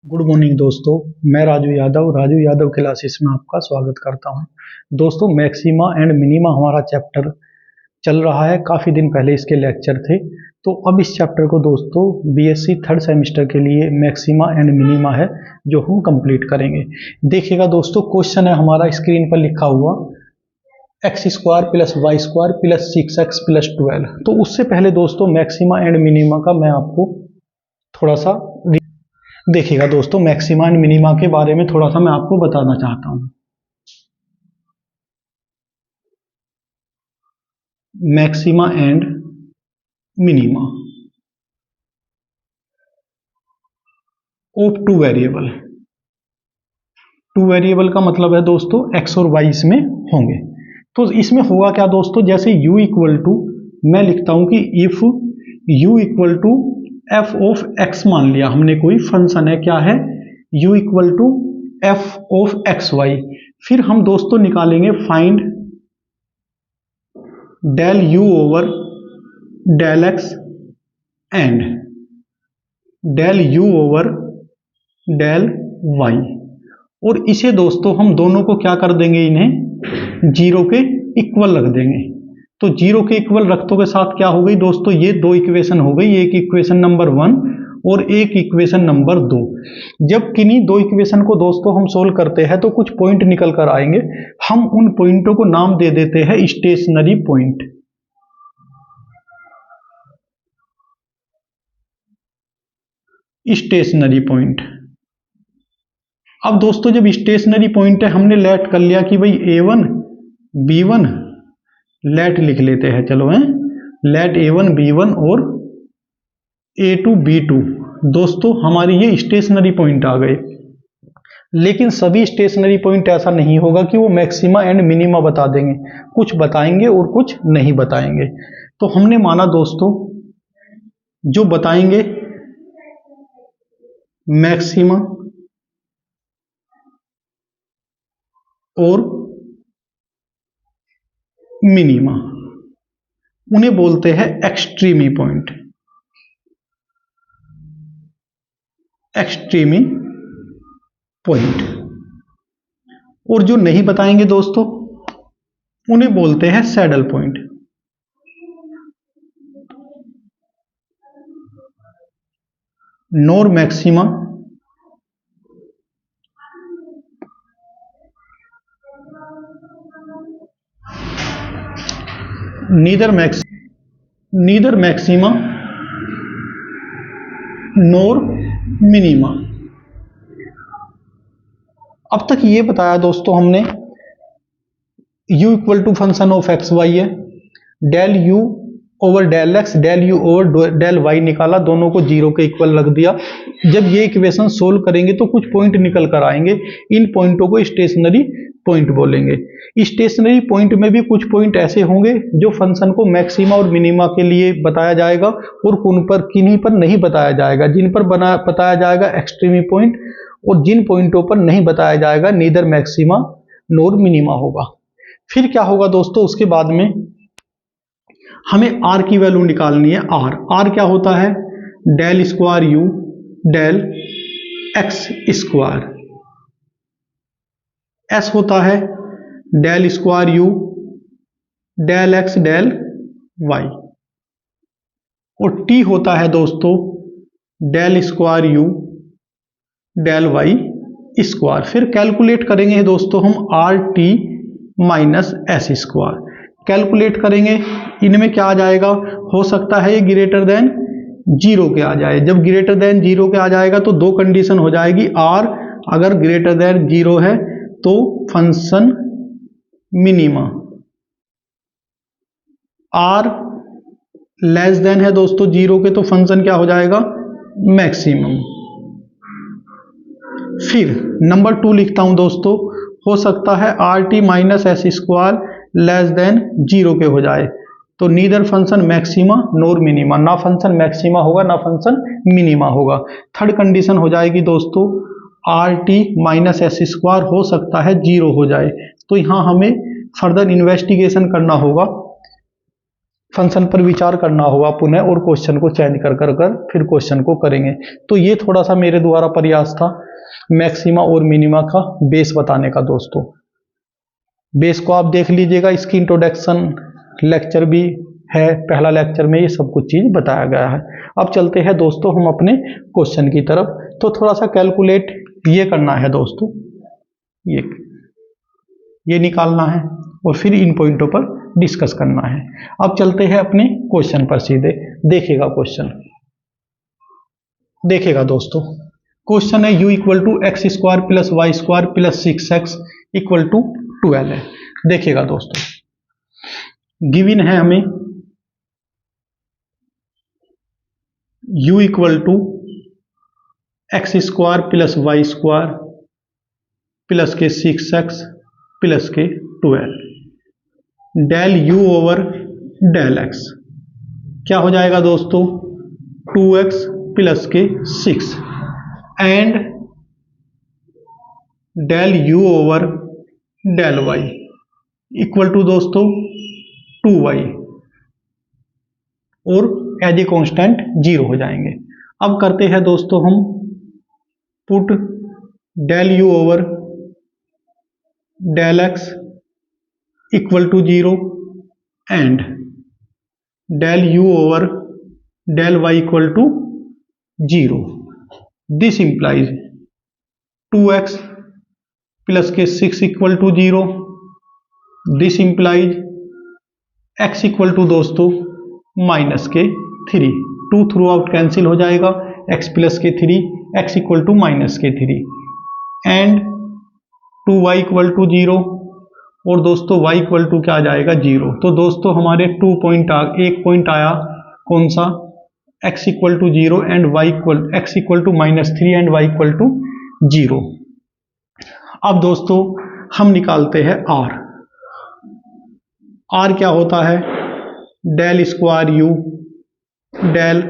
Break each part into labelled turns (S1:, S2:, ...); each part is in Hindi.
S1: गुड मॉर्निंग दोस्तों। मैं राजू यादव क्लासेस में आपका स्वागत करता हूं। दोस्तों, मैक्सिमा एंड मिनिमा हमारा चैप्टर चल रहा है। काफ़ी दिन पहले इसके लेक्चर थे, तो अब इस चैप्टर को दोस्तों बीएससी थर्ड सेमेस्टर के लिए मैक्सिमा एंड मिनिमा है जो हम कंप्लीट करेंगे। देखिएगा दोस्तों, क्वेश्चन है हमारा स्क्रीन पर लिखा हुआ x square plus y square plus 6x plus 12। तो उससे पहले दोस्तों मैक्सिमा एंड मिनिमा का मैं आपको थोड़ा सा देखिएगा दोस्तों, मैक्सिमा एंड मिनिमा के बारे में थोड़ा सा मैं आपको बताना चाहता हूं। Maxima and minima of two variable का मतलब है दोस्तों एक्स और वाई इसमें होंगे। तो इसमें होगा क्या दोस्तों, जैसे u इक्वल टू, मैं लिखता हूं कि if u equal to f of x मान लिया हमने, कोई फंक्शन है, क्या है, u equal to f of x y. फिर हम दोस्तों निकालेंगे find del u over del x and del u over del y. और इसे दोस्तों हम दोनों को क्या कर देंगे, इन्हें जीरो के इक्वल रख देंगे। तो जीरो के इक्वल रखतों के साथ क्या हो गई दोस्तों, ये दो इक्वेशन हो गई, एक इक्वेशन नंबर 1 और एक इक्वेशन नंबर 2। जब किन्हीं दो इक्वेशन को दोस्तों हम सोल्व करते हैं तो कुछ पॉइंट निकल कर आएंगे। हम उन पॉइंटों को नाम दे देते हैं स्टेशनरी पॉइंट। Stationary point. अब दोस्तों जब स्टेशनरी पॉइंट है, हमने लेट कर लिया कि भाई A1 B1, लेट लिख लेते हैं, चलो हैं, लेट A1 B1 और A2 B2 दोस्तों हमारी ये स्टेशनरी पॉइंट आ गए। लेकिन सभी स्टेशनरी पॉइंट ऐसा नहीं होगा कि वो मैक्सिमा एंड मिनिमा बता देंगे, कुछ बताएंगे और कुछ नहीं बताएंगे। तो हमने माना दोस्तों जो बताएंगे मैक्सिमा और मिनिमा, उन्हें बोलते हैं एक्सट्रीमी पॉइंट। एक्सट्रीमी पॉइंट। और जो नहीं बताएंगे दोस्तों उन्हें बोलते हैं saddle point. Nor maxima neither maxima nor minima. अब तक ये बताया दोस्तों हमने u equal to function of x y है, del u over del x, del u over del y निकाला, दोनों को जीरो के इक्वल रख दिया। जब ये इक्वेशन सोल्व करेंगे तो कुछ पॉइंट निकल कर आएंगे, इन पॉइंटों को स्टेशनरी पॉइंट बोलेंगे। स्टेशनरी पॉइंट में भी कुछ पॉइंट ऐसे होंगे जो फंक्शन को मैक्सिमा और मिनिमा के लिए बताया जाएगा और किन्हीं पर नहीं बताया जाएगा। जिन पर बताया जाएगा एक्सट्रीमी पॉइंट, और जिन पॉइंटों पर नहीं बताया जाएगा नीदर मैक्सिमा नोर मिनिमा होगा। फिर क्या होगा दोस्तों, उसके बाद में हमें r की वैल्यू निकालनी है। r क्या होता है, del square u del x square. s होता है del square u del x del y। और t होता है दोस्तों del square u del y square. फिर कैलकुलेट करेंगे दोस्तों हम r t minus s square. Calculate करेंगे, इनमें क्या आ जाएगा, हो सकता है ये ग्रेटर देन जीरो के आ जाए। जब ग्रेटर देन जीरो के आ जाएगा तो दो कंडीशन हो जाएगी। आर अगर ग्रेटर देन जीरो है तो function minima, or less than है दोस्तों जीरो के तो फंक्शन क्या हो जाएगा, मैक्सिमम। फिर नंबर 2 लिखता हूं दोस्तों, हो सकता है are t minus s square less than zero के हो जाए, तो neither function maxima nor minima, ना फंक्शन मैक्सिमा होगा ना फंक्शन मिनिमा होगा। थर्ड कंडीशन हो जाएगी दोस्तों are t minus s square हो सकता है जीरो हो जाए, तो यहां हमें फर्दर इन्वेस्टिगेशन करना होगा फंक्शन पर विचार करना होगा पुनः और क्वेश्चन को चेंज कर फिर क्वेश्चन को करेंगे। तो ये थोड़ा सा मेरे द्वारा प्रयास था मैक्सिमा और मिनिमा का बेस बताने का दोस्तों। बेस को आप देख लीजिएगा, इसकी इंट्रोडक्शन लेक्चर भी है, पहला लेक्चर में ये सब कुछ चीज़ बताया गया है। अब चलते हैं दोस्तों हम अपने क्वेश्चन की तरफ। तो थोड़ा सा कैलकुलेट ये करना है दोस्तों, ये निकालना है और फिर इन पॉइंटों पर डिस्कस करना है। अब चलते हैं अपने क्वेश्चन पर सीधे। देखिएगा क्वेश्चन, देखिएगा दोस्तों क्वेश्चन है u equal to x square plus y square plus 6x equal to 12 है। देखिएगा दोस्तों गिवन है हमें u equal to x square plus y square plus के 6x प्लस के 12 del u over del x क्या हो जाएगा दोस्तों 2x प्लस के 6 and del u over del y equal to दोस्तों 2y और एज ए कांस्टेंट 0 हो जाएंगे। अब करते हैं दोस्तों हम put del u over del x equal to 0 and del u over del y equal to 0। This implies 2x plus के 6 equal to 0। This implies x equal to दोस्तों माइनस के 3। 2 थ्रू आउट कैंसिल हो जाएगा, x प्लस के 3 x इक्वल टू माइनस के 3 एंड 2y इक्वल टू 0 और दोस्तों y इक्वल टू क्या आ जाएगा 0। तो दोस्तों हमारे एक पॉइंट आया कौन सा x equal to 0 and x equal to minus 3 and y equal to 0। अब दोस्तों हम निकालते हैं r क्या होता है del square u del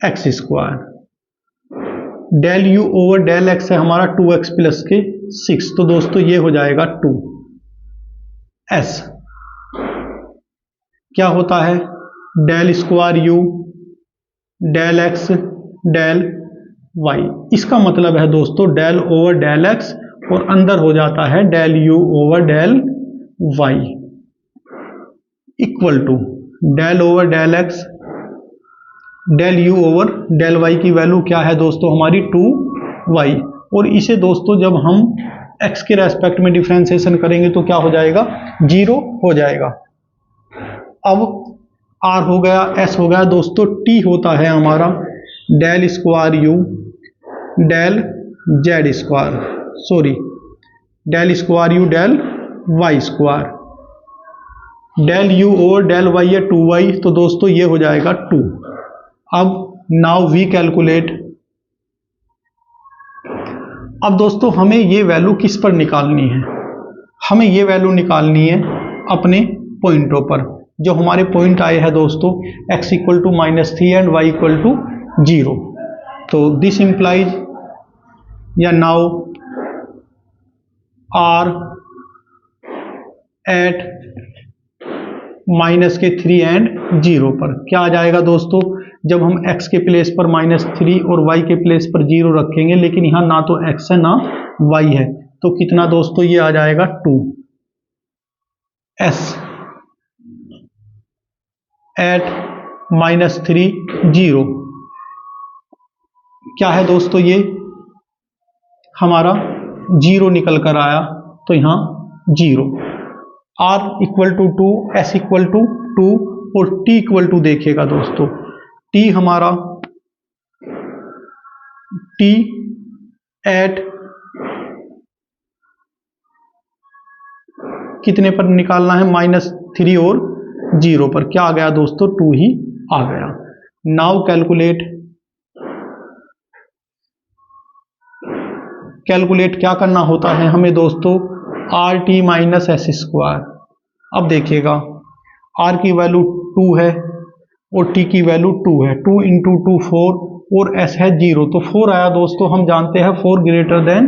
S1: x square, del u over del x है हमारा 2x प्लस के 6। तो दोस्तों ये हो जाएगा 2s क्या होता है del square u del x del y। इसका मतलब है दोस्तों डेल ओवर डेल x और अंदर हो जाता है del u over del y equal to del over del x del u over del y की वैल्यू क्या है दोस्तों हमारी 2y। और इसे दोस्तों जब हम x के रेस्पेक्ट में डिफरेंशिएशन करेंगे तो क्या हो जाएगा 0 हो जाएगा। अब r हो गया, s हो गया दोस्तों, t होता है हमारा del square u del z square, sorry del square u del y square, del u over del y है 2y। तो दोस्तों ये हो जाएगा 2। अब नाउ वी कैलकुलेट। अब दोस्तों हमें ये वैल्यू किस पर निकालनी है, हमें ये वैल्यू निकालनी है अपने पॉइंटों पर। जो हमारे पॉइंट आए हैं दोस्तों x equal to minus 3 and y equal to 0। तो दिस इंप्लाइज या नाउ r एट माइनस के 3 एंड 0 पर क्या आ जाएगा दोस्तों जब हम x के प्लेस पर -3 और y के प्लेस पर 0 रखेंगे, लेकिन यहाँ ना तो x है ना y है, तो कितना दोस्तों ये आ जाएगा 2s एट -3 0 क्या है दोस्तों ये हमारा 0 निकल कर आया, तो यहाँ 0। r equal to 2, s equal to 2 और t इक्वल टू देखिएगा दोस्तों t हमारा t एट कितने पर निकालना है -3 और 0 पर, क्या आ गया दोस्तों 2 ही आ गया। नाउ कैलकुलेट क्या करना होता है हमें दोस्तों are t minus s square. अब देखिएगा r की वैल्यू 2 है और t की वैल्यू 2 है, 2 इंटू 2 4 और s है 0, तो 4 आया दोस्तों। हम जानते हैं 4 ग्रेटर देन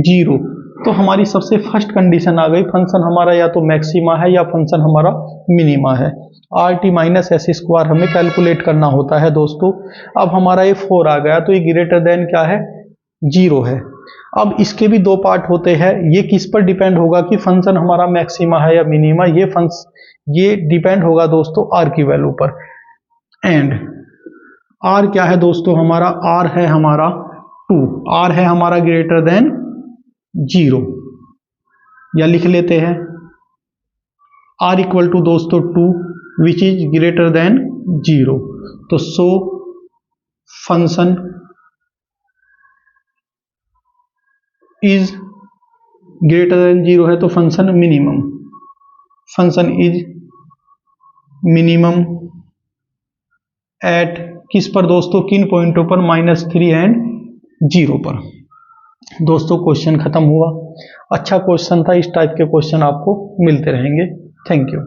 S1: 0, तो हमारी सबसे फर्स्ट कंडीशन आ गई, फंक्शन हमारा या तो मैक्सिमा है या फंक्शन हमारा मिनिमा है। Are t minus s square हमें कैलकुलेट करना होता है दोस्तों। अब हमारा ये 4 आ गया तो ये ग्रेटर देन क्या है, 0 है। अब इसके भी दो पार्ट होते हैं, ये किस पर डिपेंड होगा कि फंक्शन हमारा मैक्सिमा है या मिनिमा, ये डिपेंड होगा दोस्तों आर की वैल्यू पर। एंड आर क्या है दोस्तों हमारा, आर है हमारा 2, आर है हमारा ग्रेटर देन 0, या लिख लेते हैं आर इक्वल टू दोस्तों 2 विच इज ग्रेटर देन 0। तो so function is greater than 0 है तो function minimum, function is minimum at किस पर दोस्तों, किन पॉइंटों पर, -3 एंड 0 पर। दोस्तों क्वेश्चन खत्म हुआ। अच्छा क्वेश्चन था, इस टाइप के क्वेश्चन आपको मिलते रहेंगे। Thank you.